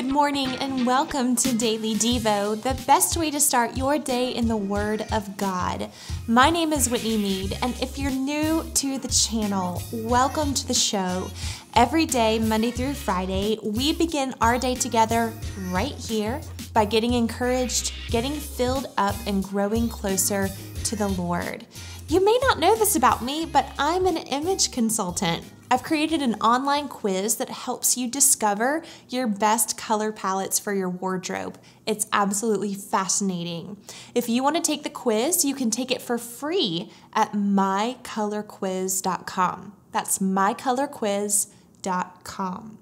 Good morning and welcome to Daily Devo, the best way to start your day in the Word of God. My name is Whitney Meade, and if you're new to the channel, welcome to the show. Every day, Monday through Friday, we begin our day together right here by getting encouraged, getting filled up, and growing closer to the Lord. You may not know this about me, but I'm an image consultant. I've created an online quiz that helps you discover your best color palettes for your wardrobe. It's absolutely fascinating. If you want to take the quiz, you can take it for free at mycolorquiz.com. That's mycolorquiz.com.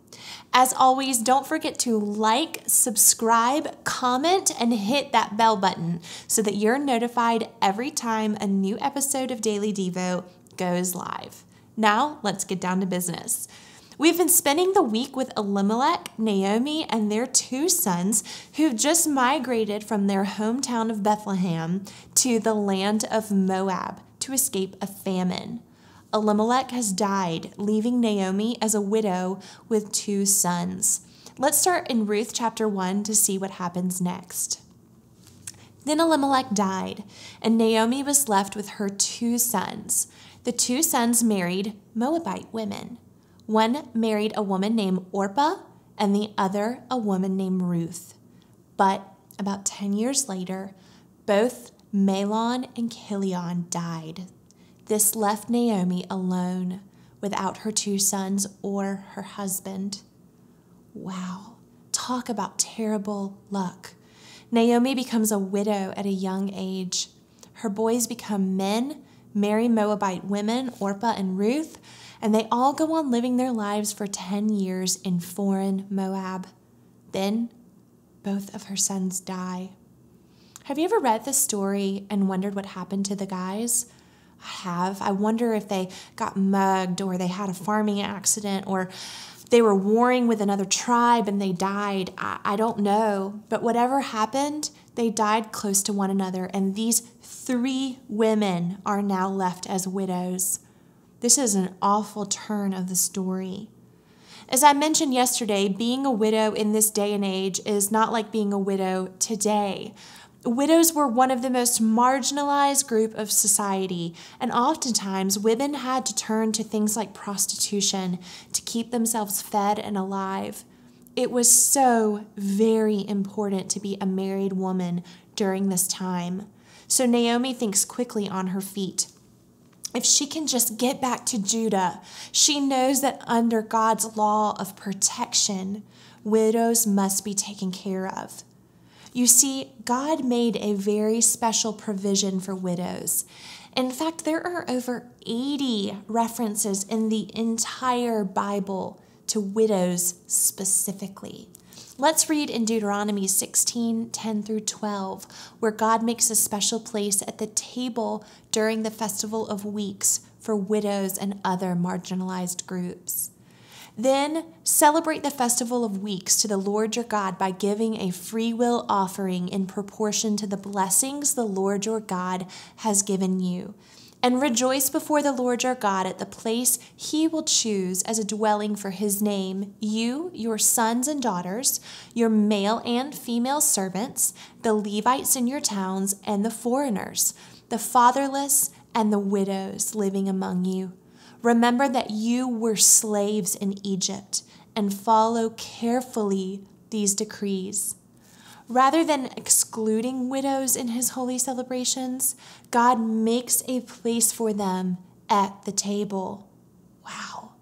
As always, don't forget to like, subscribe, comment, and hit that bell button so that you're notified every time a new episode of Daily Devo goes live. Now, let's get down to business. We've been spending the week with Elimelech, Naomi, and their two sons who've just migrated from their hometown of Bethlehem to the land of Moab to escape a famine. Elimelech has died, leaving Naomi as a widow with two sons. Let's start in Ruth chapter 1 to see what happens next. Then Elimelech died, and Naomi was left with her two sons. The two sons married Moabite women. One married a woman named Orpah, and the other a woman named Ruth. But about 10 years later, both Mahlon and Chilion died. This left Naomi alone without her two sons or her husband. Wow, talk about terrible luck. Naomi becomes a widow at a young age. Her boys become men, marry Moabite women, Orpah and Ruth, and they all go on living their lives for 10 years in foreign Moab. Then, both of her sons die. Have you ever read this story and wondered what happened to the guys? I have. I wonder if they got mugged or they had a farming accident or they were warring with another tribe and they died. I don't know. But whatever happened, they died close to one another, and these three women are now left as widows. This is an awful turn of the story. As I mentioned yesterday, being a widow in this day and age is not like being a widow today. Widows were one of the most marginalized group of society, and oftentimes women had to turn to things like prostitution to keep themselves fed and alive. It was so very important to be a married woman during this time. So Naomi thinks quickly on her feet. If she can just get back to Judah, she knows that under God's law of protection, widows must be taken care of. You see, God made a very special provision for widows. In fact, there are over 80 references in the entire Bible to widows specifically. Let's read in Deuteronomy 16:10 through 12, where God makes a special place at the table during the Festival of Weeks for widows and other marginalized groups. Then celebrate the Festival of Weeks to the Lord your God by giving a free will offering in proportion to the blessings the Lord your God has given you. And rejoice before the Lord your God at the place he will choose as a dwelling for his name, you, your sons and daughters, your male and female servants, the Levites in your towns, and the foreigners, the fatherless and the widows living among you. Remember that you were slaves in Egypt, and follow carefully these decrees. Rather than excluding widows in his holy celebrations, God makes a place for them at the table. Wow.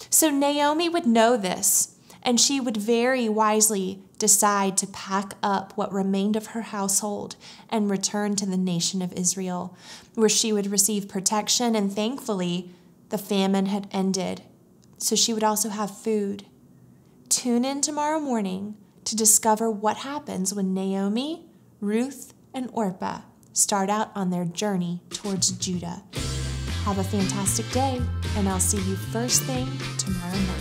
So Naomi would know this, and she would very wisely decide to pack up what remained of her household and return to the nation of Israel, where she would receive protection, and thankfully, the famine had ended, so she would also have food. Tune in tomorrow morning to discover what happens when Naomi, Ruth, and Orpah start out on their journey towards Judah. Have a fantastic day, and I'll see you first thing tomorrow morning.